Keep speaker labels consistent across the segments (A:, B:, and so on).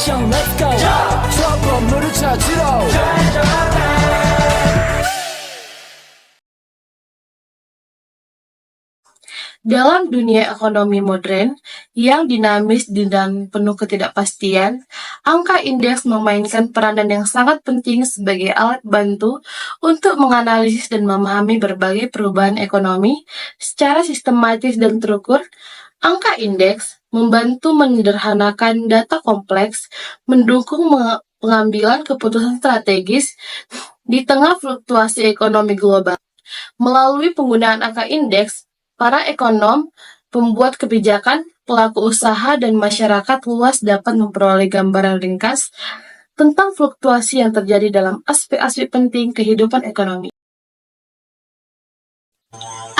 A: action, let's go. 추억 건물을 찾으러
B: Dalam dunia ekonomi modern yang dinamis dan penuh ketidakpastian, angka indeks memainkan peranan yang sangat penting sebagai alat bantu untuk menganalisis dan memahami berbagai perubahan ekonomi secara sistematis dan terukur. Angka indeks membantu menyederhanakan data kompleks, mendukung pengambilan keputusan strategis di tengah fluktuasi ekonomi global. Melalui penggunaan angka indeks, para ekonom, pembuat kebijakan, pelaku usaha, dan masyarakat luas dapat memperoleh gambaran ringkas tentang fluktuasi yang terjadi dalam aspek-aspek penting kehidupan ekonomi.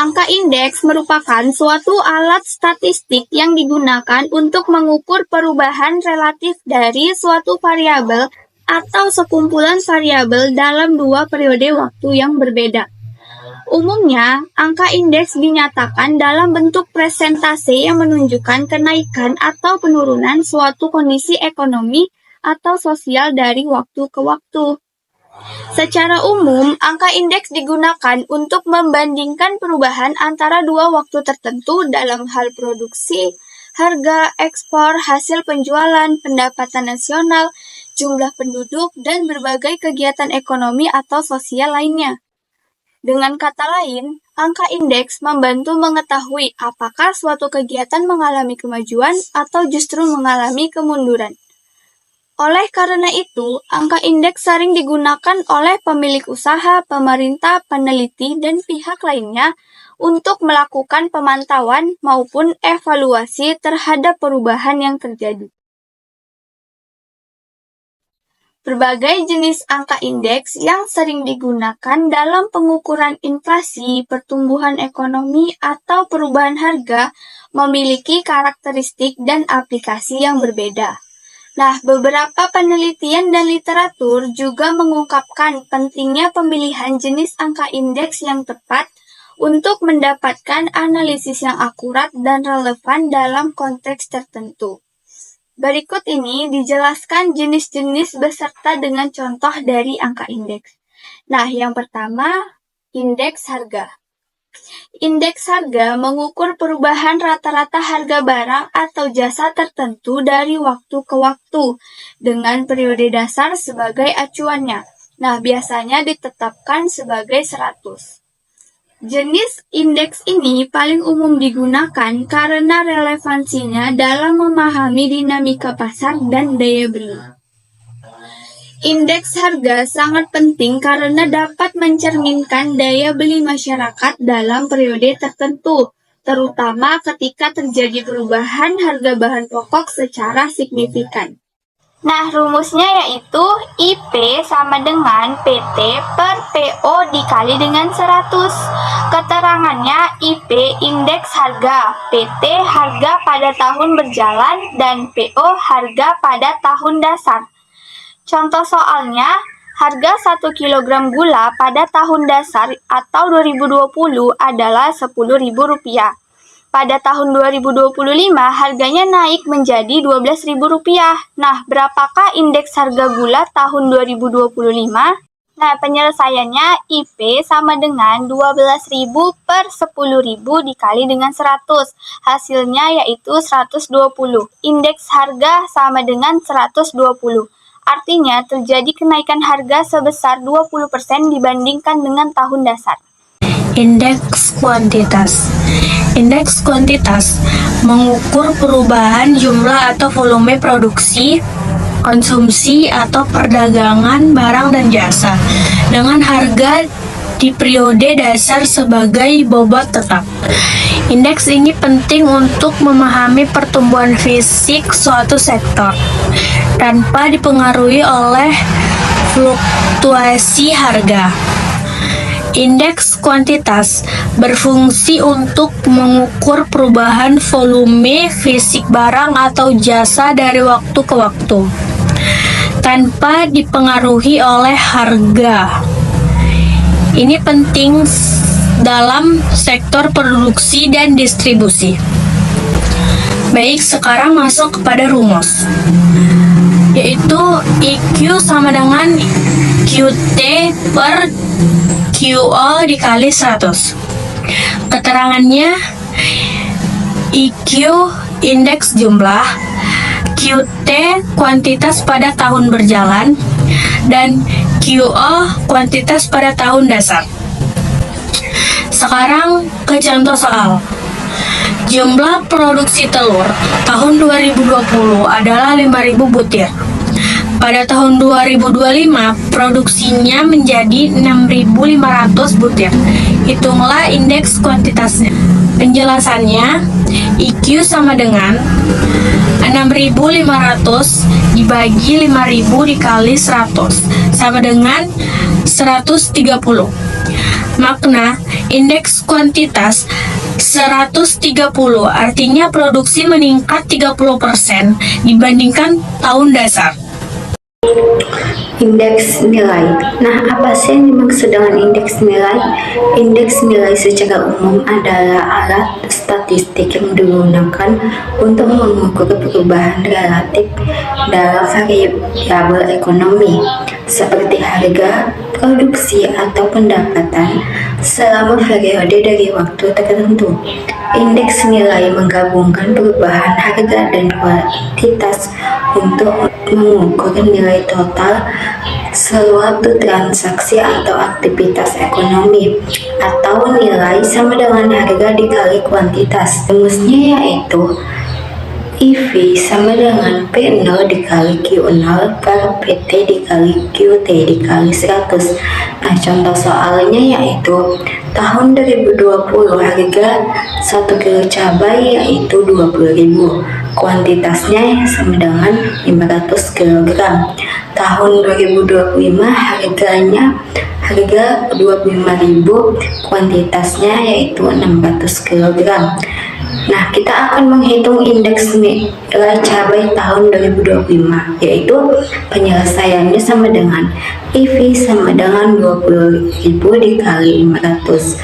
C: Angka indeks merupakan suatu alat statistik yang digunakan untuk mengukur perubahan relatif dari suatu variabel atau sekumpulan variabel dalam dua periode waktu yang berbeda. Umumnya, angka indeks dinyatakan dalam bentuk presentase yang menunjukkan kenaikan atau penurunan suatu kondisi ekonomi atau sosial dari waktu ke waktu. Secara umum, angka indeks digunakan untuk membandingkan perubahan antara dua waktu tertentu dalam hal produksi, harga, ekspor, hasil penjualan, pendapatan nasional, jumlah penduduk, dan berbagai kegiatan ekonomi atau sosial lainnya. Dengan kata lain, angka indeks membantu mengetahui apakah suatu kegiatan mengalami kemajuan atau justru mengalami kemunduran. Oleh karena itu, angka indeks sering digunakan oleh pemilik usaha, pemerintah, peneliti, dan pihak lainnya untuk melakukan pemantauan maupun evaluasi terhadap perubahan yang terjadi. Berbagai jenis angka indeks yang sering digunakan dalam pengukuran inflasi, pertumbuhan ekonomi, atau perubahan harga memiliki karakteristik dan aplikasi yang berbeda. Nah, beberapa penelitian dan literatur juga mengungkapkan pentingnya pemilihan jenis angka indeks yang tepat untuk mendapatkan analisis yang akurat dan relevan dalam konteks tertentu. Berikut ini dijelaskan jenis-jenis beserta dengan contoh dari angka indeks. Nah, yang pertama, indeks harga. Indeks harga mengukur perubahan rata-rata harga barang atau jasa tertentu dari waktu ke waktu dengan periode dasar sebagai acuannya. Nah, biasanya ditetapkan sebagai 100. Jenis indeks ini paling umum digunakan karena relevansinya dalam memahami dinamika pasar dan daya beli. Indeks harga sangat penting karena dapat mencerminkan daya beli masyarakat dalam periode tertentu, terutama ketika terjadi perubahan harga bahan pokok secara signifikan. Nah, rumusnya yaitu IP sama dengan PT per PO dikali dengan 100. Keterangannya IP indeks harga, PT harga pada tahun berjalan, dan PO harga pada tahun dasar. Contoh soalnya, harga 1 kg gula pada tahun dasar atau 2020 adalah Rp10.000. Pada tahun 2025, harganya naik menjadi Rp12.000. Nah, berapakah indeks harga gula tahun 2025? Nah, penyelesaiannya IP sama dengan 12.000 per 10.000 dikali dengan 100. Hasilnya yaitu 120. Indeks harga sama dengan 120. Artinya, terjadi kenaikan harga sebesar 20% dibandingkan dengan tahun dasar.
D: Indeks kuantitas. Indeks kuantitas mengukur perubahan jumlah atau volume produksi, konsumsi, atau perdagangan barang dan jasa dengan harga di periode dasar sebagai bobot tetap. Indeks ini penting untuk memahami pertumbuhan fisik suatu sektor tanpa dipengaruhi oleh fluktuasi harga. Indeks kuantitas berfungsi untuk mengukur perubahan volume fisik barang atau jasa dari waktu ke waktu, tanpa dipengaruhi oleh harga. Ini penting dalam sektor produksi dan distribusi. Baik, sekarang masuk kepada rumus. yaitu IQ sama dengan QT per QO dikali 100. Keterangannya, IQ indeks jumlah, QT kuantitas pada tahun berjalan, dan QO kuantitas pada tahun dasar. Sekarang ke contoh soal. Jumlah produksi telur tahun 2020 adalah 5.000 butir. Pada tahun 2025, produksinya menjadi 6.500 butir. Hitunglah indeks kuantitasnya. Penjelasannya, IQ sama dengan 6.500 dibagi 5.000 dikali 100 sama dengan 130. Makna indeks kuantitas 130 artinya produksi meningkat 30% dibandingkan tahun dasar.
E: Indeks nilai. Nah, apa sih yang dimaksud dengan indeks nilai? Indeks nilai secara umum adalah alat statistik yang digunakan untuk mengukur perubahan relatif dalam variabel ekonomi, seperti harga, produksi, atau pendapatan selama periode dari waktu tertentu. Indeks nilai menggabungkan perubahan harga dan kuantitas untuk mengukur nilai total suatu transaksi atau aktivitas ekonomi, atau nilai sama dengan harga dikali kuantitas. Rumusnya yaitu IV sama dengan P0 dikali Q0 per PT dikali QT dikali 100. Nah, contoh soalnya yaitu tahun 2020 harga 1 kilo cabai yaitu 20.000. Kuantitasnya sama dengan 500 kg. Tahun 2025 harga 25.000, kuantitasnya yaitu 600 kg. Nah, kita akan menghitung indeks nilai cabai tahun 2025, yaitu penyelesaiannya sama dengan IV sama dengan 20.000 dikali 500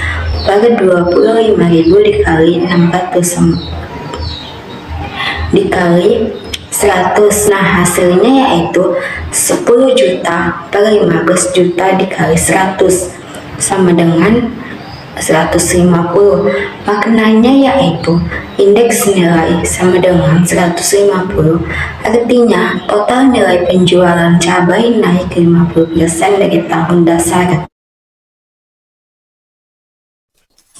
E: per 25.000 dikali 600 dikali 100. Nah, hasilnya yaitu 10 juta per 15 juta dikali 100 sama dengan 150. Maknanya yaitu indeks nilai sama dengan 150, artinya total nilai penjualan cabai naik 50% dari tahun dasar.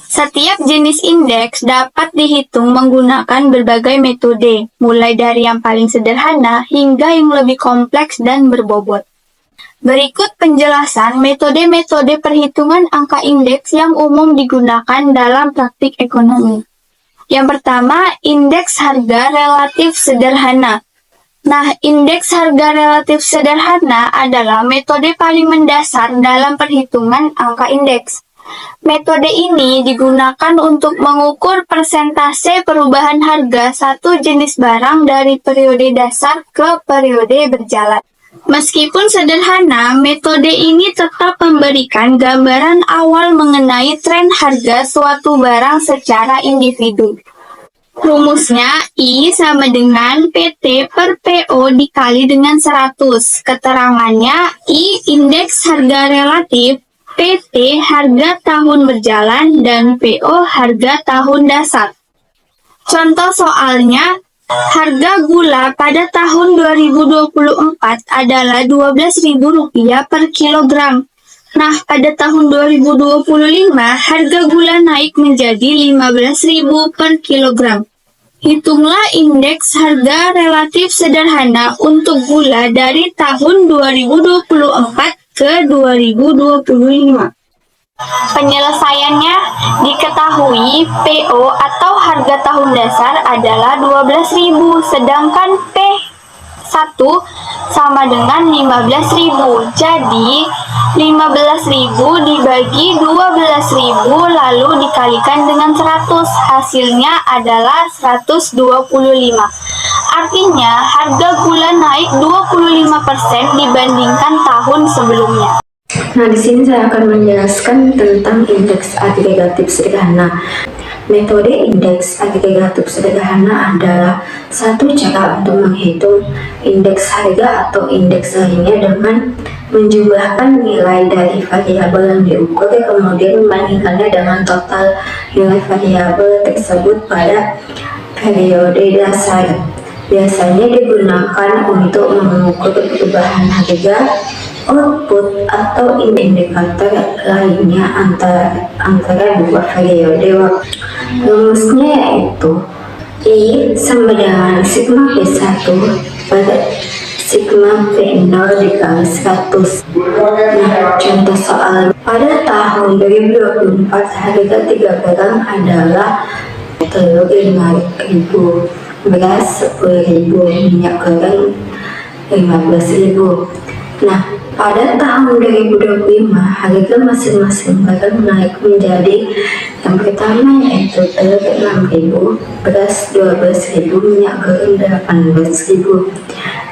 C: Setiap jenis indeks dapat dihitung menggunakan berbagai metode, mulai dari yang paling sederhana hingga yang lebih kompleks dan berbobot. Berikut penjelasan metode-metode perhitungan angka indeks yang umum digunakan dalam praktik ekonomi. Yang pertama, indeks harga relatif sederhana. Nah, indeks harga relatif sederhana adalah metode paling mendasar dalam perhitungan angka indeks. Metode ini digunakan untuk mengukur persentase perubahan harga satu jenis barang dari periode dasar ke periode berjalan. Meskipun sederhana, metode ini tetap memberikan gambaran awal mengenai tren harga suatu barang secara individu. Rumusnya I sama dengan PT per PO dikali dengan 100. Keterangannya I indeks harga relatif, PT harga tahun berjalan, dan PO harga tahun dasar. Contoh soalnya, harga gula pada tahun 2024 adalah Rp12.000 per kilogram. Nah, pada tahun 2025, harga gula naik menjadi Rp15.000 per kilogram. Hitunglah indeks harga relatif sederhana untuk gula dari tahun 2024 ke 2025. Penyelesaiannya diketahui PO atau harga tahun dasar adalah 12.000, sedangkan P1 sama dengan 15.000. Jadi 15.000 dibagi 12.000 lalu dikalikan dengan 100. Hasilnya adalah 125. Artinya harga gula naik 25% dibandingkan tahun sebelumnya.
E: Nah, di sini saya akan menjelaskan tentang indeks agregatif sederhana. Metode indeks agregatif sederhana adalah satu cara untuk menghitung indeks harga atau indeks lainnya dengan menjumlahkan nilai dari variabel yang diukur, kemudian membandingkannya dengan total nilai variabel tersebut pada periode dasar. Biasanya digunakan untuk mengukur perubahan harga, output, atau indikator lainnya antara dua periode waktu. Rumusnya yaitu I sama dengan sigma P1 pada sigma P0 dikali 100. Nah, contoh soal pada tahun 2024 harga 3 barang adalah telur 5.000, beras 10.000, minyak goreng 15.000. Nah, pada tahun 2025 harga masing-masing barang naik menjadi yang pertama yaitu telur 6.000, beras 12.000, minyak goreng 18.000.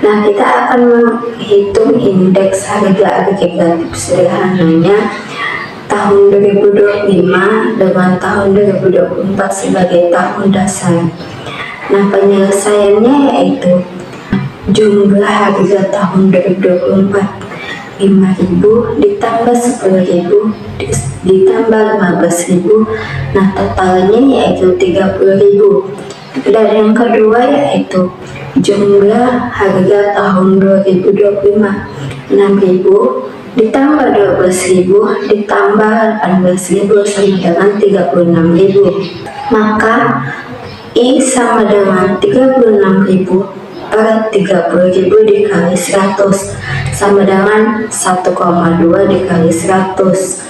E: Nah, kita akan menghitung indeks harga agregatif sederhananya tahun 2025 dengan tahun 2024 sebagai tahun dasar. Nah, penyelesaiannya yaitu jumlah harga tahun 2024 5.000 ditambah 10.000 ditambah 15.000, nah totalnya yaitu 30.000. Dan yang kedua yaitu jumlah harga tahun 2025 6.000 ditambah 12.000 ditambah 18.000 sama dengan 36.000. Maka I sama dengan 36.000 per 30.000 dikali 100 sama dengan 1,2 dikali 100.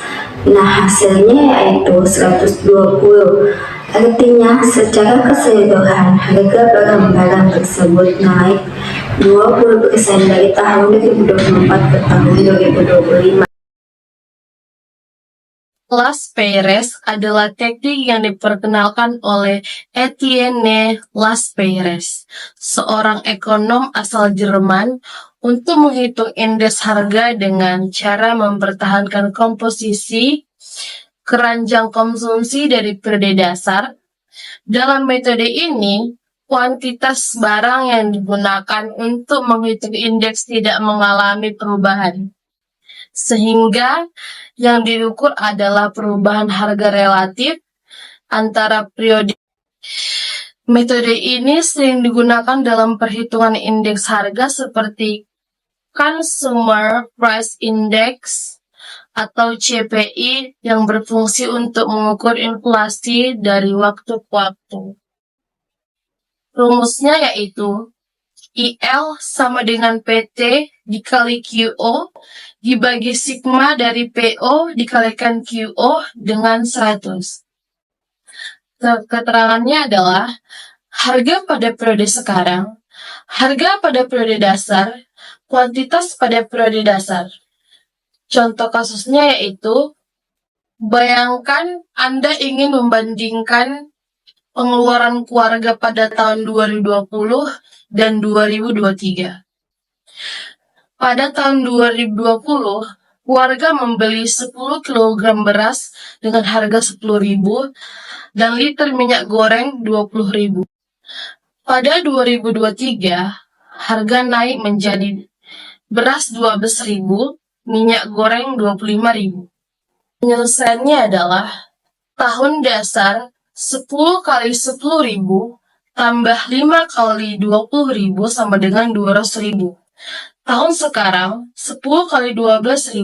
E: Nah, hasilnya yaitu 120. Artinya secara keseluruhan harga barang-barang tersebut naik 20% dari tahun 2024 ke tahun 2025.
B: Las Peirez adalah teknik yang diperkenalkan oleh Etienne Las Peirez, seorang ekonom asal Jerman, untuk menghitung indeks harga dengan cara mempertahankan komposisi keranjang konsumsi dari periode dasar. Dalam metode ini, kuantitas barang yang digunakan untuk menghitung indeks tidak mengalami perubahan, sehingga yang diukur adalah perubahan harga relatif antara periode. Metode ini sering digunakan dalam perhitungan indeks harga seperti Consumer Price Index atau CPI yang berfungsi untuk mengukur inflasi dari waktu ke waktu. Rumusnya yaitu IL sama dengan PT dikali QO dibagi sigma dari PO dikalikan QO dengan 100. Keterangannya adalah harga pada periode sekarang, harga pada periode dasar, kuantitas pada periode dasar. Contoh kasusnya yaitu, bayangkan Anda ingin membandingkan pengeluaran keluarga pada tahun 2020 dan 2023. Pada tahun 2020, keluarga membeli 10 kg beras dengan harga 10.000 dan liter minyak goreng 20.000. Pada 2023, harga naik menjadi beras 12.000, minyak goreng 25.000. Penyelesaiannya adalah tahun dasar 10 kali 10.000 tambah 5 kali 20.000 sama dengan 200.000. Tahun sekarang 10 kali 12.000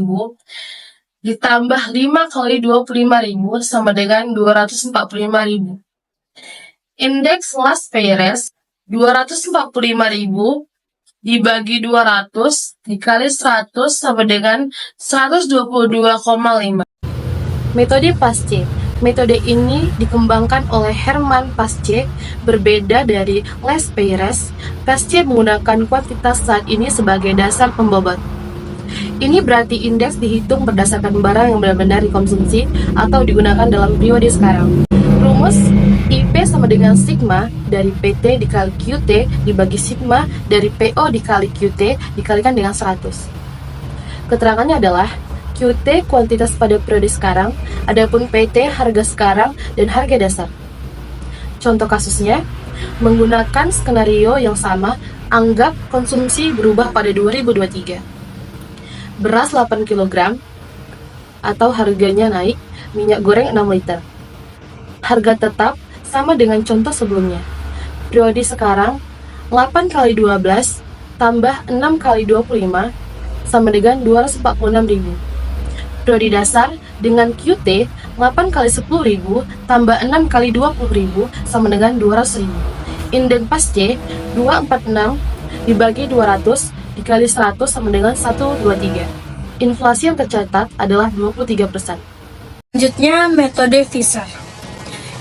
B: ditambah 5 kali 25.000 sama dengan 245.000. Indeks Las Peirez 245.000 dibagi 200 dikali 100 sama dengan 122,5. Metode Pasche. Metode ini dikembangkan oleh Hermann Pasche. Berbeda dari Les Peirez, Pasche menggunakan kuantitas saat ini sebagai dasar pembobot. Ini berarti indeks dihitung berdasarkan barang yang benar-benar dikonsumsi atau digunakan dalam periode sekarang. Rumus IP sama dengan sigma dari PT dikali QT dibagi sigma dari PO dikali QT dikalikan dengan 100. Keterangannya adalah QT kuantitas pada periode sekarang, adapun PT harga sekarang dan harga dasar. Contoh kasusnya, menggunakan skenario yang sama, anggap konsumsi berubah pada 2023. Beras 8 kg atau harganya naik, minyak goreng 6 liter. Harga tetap sama dengan contoh sebelumnya. Periode sekarang, 8 kali 12 tambah 6 kali 25 sama dengan 246.000. Periode dasar dengan QT 8 kali 10.000 tambah 6 kali 20.000 sama dengan 200.000. Indeks pasti 246 dibagi 200 dikali 100 sama dengan 123. Inflasi yang tercatat adalah 23%.
D: Selanjutnya, metode Fisher.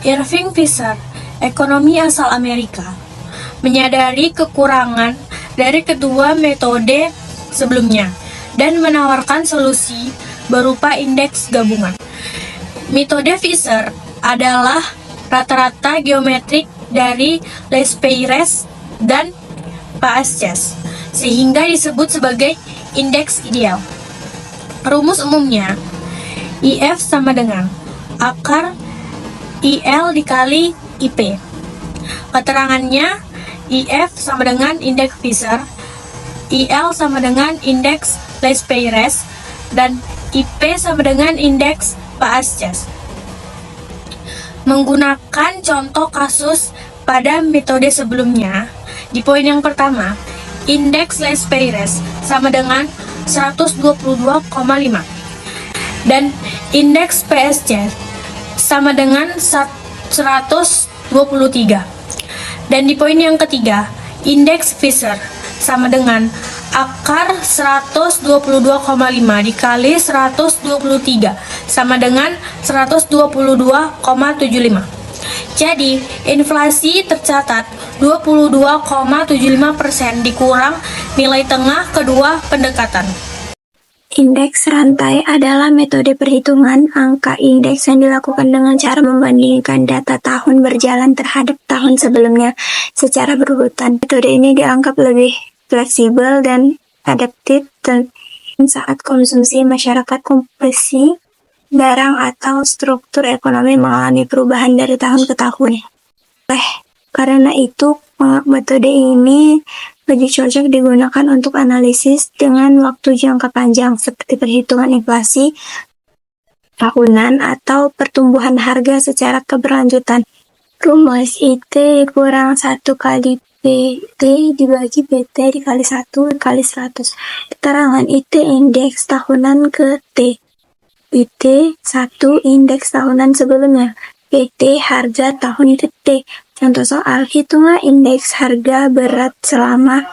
D: Irving Fisher, ekonomi asal Amerika, menyadari kekurangan dari kedua metode sebelumnya dan menawarkan solusi berupa indeks gabungan. Metode Fisher adalah rata-rata geometrik dari Lespeyres dan Paasches, sehingga disebut sebagai indeks ideal. Rumus umumnya, IF sama dengan akar IL dikali IP. Keterangannya, IF sama dengan indeks Fisher, IL sama dengan indeks Lespeyres, dan IP sama dengan indeks Paasches. Menggunakan contoh kasus pada metode sebelumnya, di poin yang pertama, indeks Lespeyres sama dengan 122,5 dan indeks Paasches sama dengan 123. Dan di poin yang ketiga, indeks Fisher sama dengan akar 122,5 dikali 123 sama dengan 122,75. Jadi, inflasi tercatat 22,75% dikurang nilai tengah kedua pendekatan.
C: Indeks rantai adalah metode perhitungan angka indeks yang dilakukan dengan cara membandingkan data tahun berjalan terhadap tahun sebelumnya secara berurutan. Metode ini dianggap lebih fleksibel dan adaptif saat konsumsi masyarakat, komposisi barang atau struktur ekonomi mengalami perubahan dari tahun ke tahun. Karena itu, metode ini lebih cocok digunakan untuk analisis dengan waktu jangka panjang seperti perhitungan inflasi tahunan atau pertumbuhan harga secara keberlanjutan. Rumus IT kurang 1 kali PT dibagi PT dikali 1 kali 100. Keterangan IT indeks tahunan ke T. IT 1 indeks tahunan sebelumnya. PT harga tahun ke T. Contoh soal, hitunglah indeks harga berat selama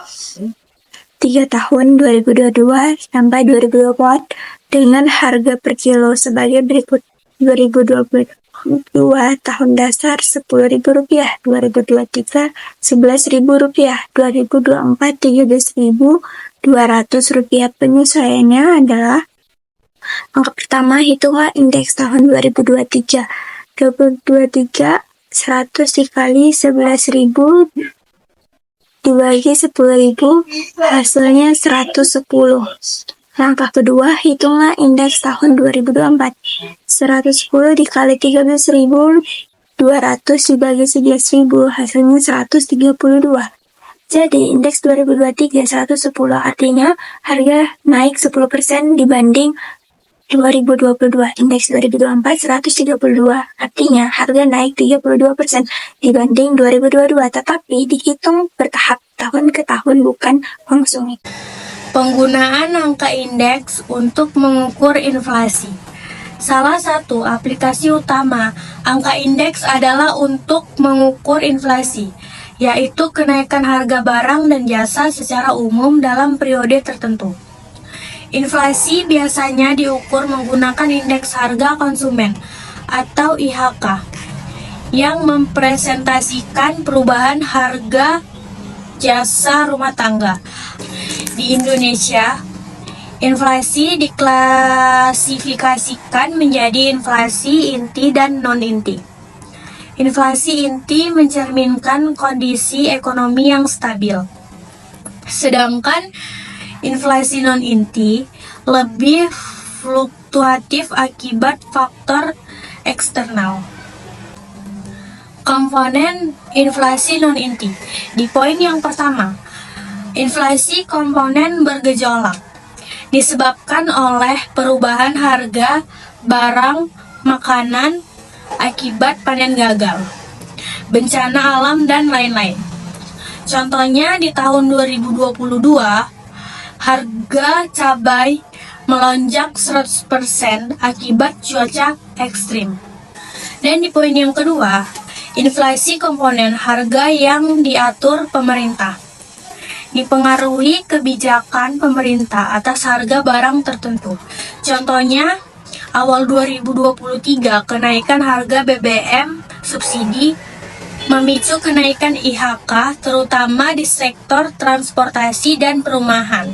C: 3 tahun 2022 sampai 2024 dengan harga per kilo sebagai berikut. 2022 tahun dasar Rp10.000, 2023 Rp11.000, 2024 Rp13.200. Penyesuaiannya adalah angka pertama, hitunglah indeks tahun 2023. 2023 100 dikali 11.000 dibagi 10.000 hasilnya 110. Langkah kedua, hitunglah indeks tahun 2024. 110 dikali 13.200 dibagi 11.000 hasilnya 132. Jadi indeks 2023 110, artinya harga naik 10% dibanding 2022. Indeks 2024 132, artinya harga naik 32% dibanding 2022, tetapi dihitung bertahap tahun ke tahun, bukan langsung.
D: Penggunaan angka indeks untuk mengukur inflasi. Salah satu aplikasi utama angka indeks adalah untuk mengukur inflasi, yaitu kenaikan harga barang dan jasa secara umum dalam periode tertentu. Inflasi biasanya diukur menggunakan indeks harga konsumen atau IHK yang mempresentasikan perubahan harga jasa rumah tangga. Di Indonesia, inflasi diklasifikasikan menjadi inflasi inti dan non-inti. Inflasi inti mencerminkan kondisi ekonomi yang stabil, sedangkan inflasi non-inti lebih fluktuatif akibat faktor eksternal. komponen inflasi non-inti. Di poin yang pertama, inflasi komponen bergejolak disebabkan oleh perubahan harga barang makanan akibat panen gagal, bencana alam, dan lain-lain. Contohnya di tahun 2022, harga cabai melonjak 100% akibat cuaca ekstrim. Dan di poin yang kedua, inflasi komponen harga yang diatur pemerintah dipengaruhi kebijakan pemerintah atas harga barang tertentu. Contohnya, awal 2023 kenaikan harga BBM subsidi memicu kenaikan IHK terutama di sektor transportasi dan perumahan.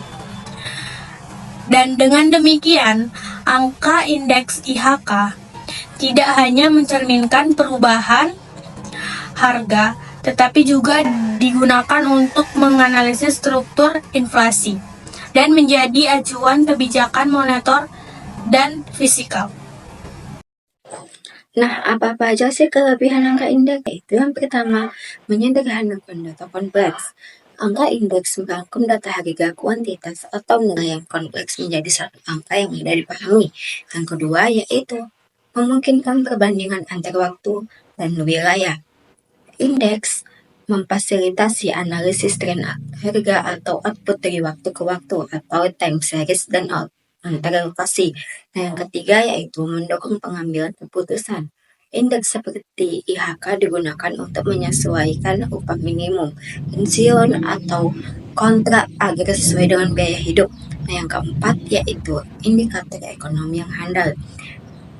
D: Dan dengan demikian, angka indeks IHK tidak hanya mencerminkan perubahan harga, tetapi juga digunakan untuk menganalisis struktur inflasi dan menjadi acuan kebijakan moneter dan fiskal.
E: Nah, apa-apa aja sih kelebihan angka indeks? Itu yang pertama, menyederhanakan data kompleks. Angka indeks merangkum data harga kuantitas atau nilai yang kompleks menjadi satu angka yang mudah dipahami. Yang kedua yaitu memungkinkan perbandingan antar waktu dan wilayah. Indeks memfasilitasi analisis tren harga atau output dari waktu ke waktu atau time series dan antar lokasi. Nah, yang ketiga yaitu mendukung pengambilan keputusan. Indeks seperti IHK digunakan untuk menyesuaikan upah minimum, pensiun, atau kontrak agar sesuai dengan biaya hidup. Nah, yang keempat yaitu indikator ekonomi yang handal.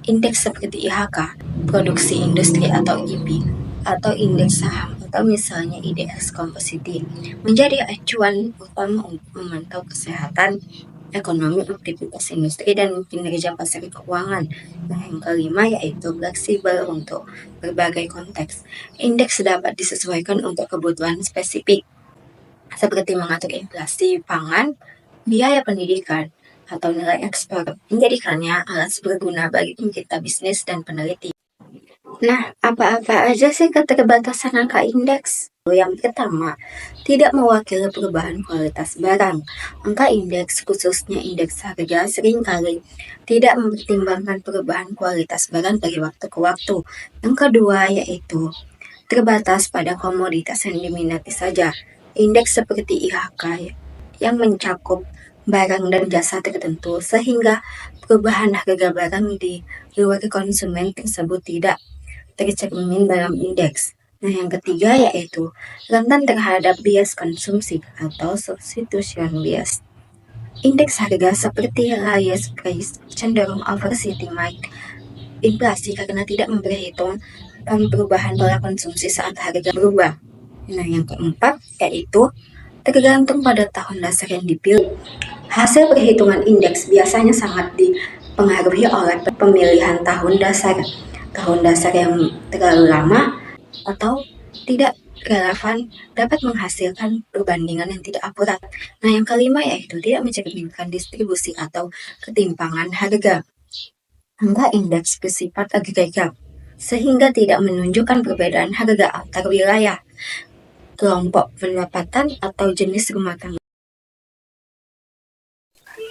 E: Indeks seperti IHK, produksi industri atau IP, atau indeks saham atau misalnya IDX Composite menjadi acuan utama untuk memantau kesehatan ekonomi, aktivitas industri, dan kinerja pasar keuangan. Nah, yang kelima yaitu fleksibel untuk berbagai konteks. Indeks dapat disesuaikan untuk kebutuhan spesifik seperti mengatur inflasi pangan, biaya pendidikan, atau nilai ekspor, menjadikannya alat berguna bagi pencipta bisnis dan peneliti. Nah, apa-apa aja sih keterbatasan angka indeks? Yang pertama, tidak mewakili perubahan kualitas barang. Angka indeks, khususnya indeks harga, seringkali tidak mempertimbangkan perubahan kualitas barang dari waktu ke waktu. Yang kedua, yaitu terbatas pada komoditas yang diminati saja. Indeks seperti IHK yang mencakup barang dan jasa tertentu, sehingga perubahan harga barang di luar konsumen tersebut tidak tercermin dalam indeks. Nah, yang ketiga yaitu rentan terhadap bias konsumsi atau substitution bias. Indeks harga seperti highest price cenderung overestimate inflasi karena tidak memperhitungkan perubahan pola konsumsi saat harga berubah. Nah, yang keempat yaitu tergantung pada tahun dasar yang dipilih. Hasil perhitungan indeks biasanya sangat dipengaruhi oleh pemilihan tahun dasar yang terlalu lama atau tidak relevan dapat menghasilkan perbandingan yang tidak akurat. Nah, yang kelima yaitu tidak mencerminkan distribusi atau ketimpangan harga. Angka indeks bersifat agregat, sehingga tidak menunjukkan perbedaan harga antar wilayah, kelompok pendapatan, atau jenis rumah tangga.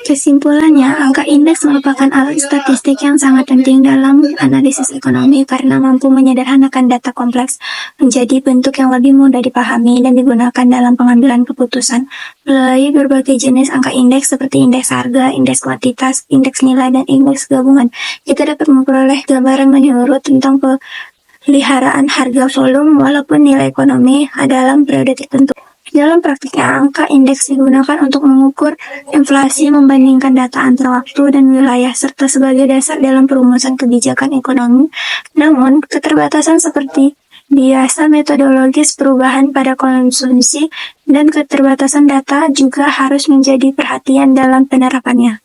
C: Kesimpulannya, angka indeks merupakan alat statistik yang sangat penting dalam analisis ekonomi karena mampu menyederhanakan data kompleks menjadi bentuk yang lebih mudah dipahami dan digunakan dalam pengambilan keputusan. Melalui berbagai jenis angka indeks seperti indeks harga, indeks kuantitas, indeks nilai, dan indeks gabungan, kita dapat memperoleh gambaran menyeluruh tentang peliharaan harga volume walaupun nilai ekonomi dalam periode tertentu. Dalam praktiknya, angka indeks digunakan untuk mengukur inflasi, membandingkan data antar waktu dan wilayah, serta sebagai dasar dalam perumusan kebijakan ekonomi. Namun, keterbatasan seperti biasa metodologis, perubahan pada konsumsi, dan keterbatasan data juga harus menjadi perhatian dalam penerapannya.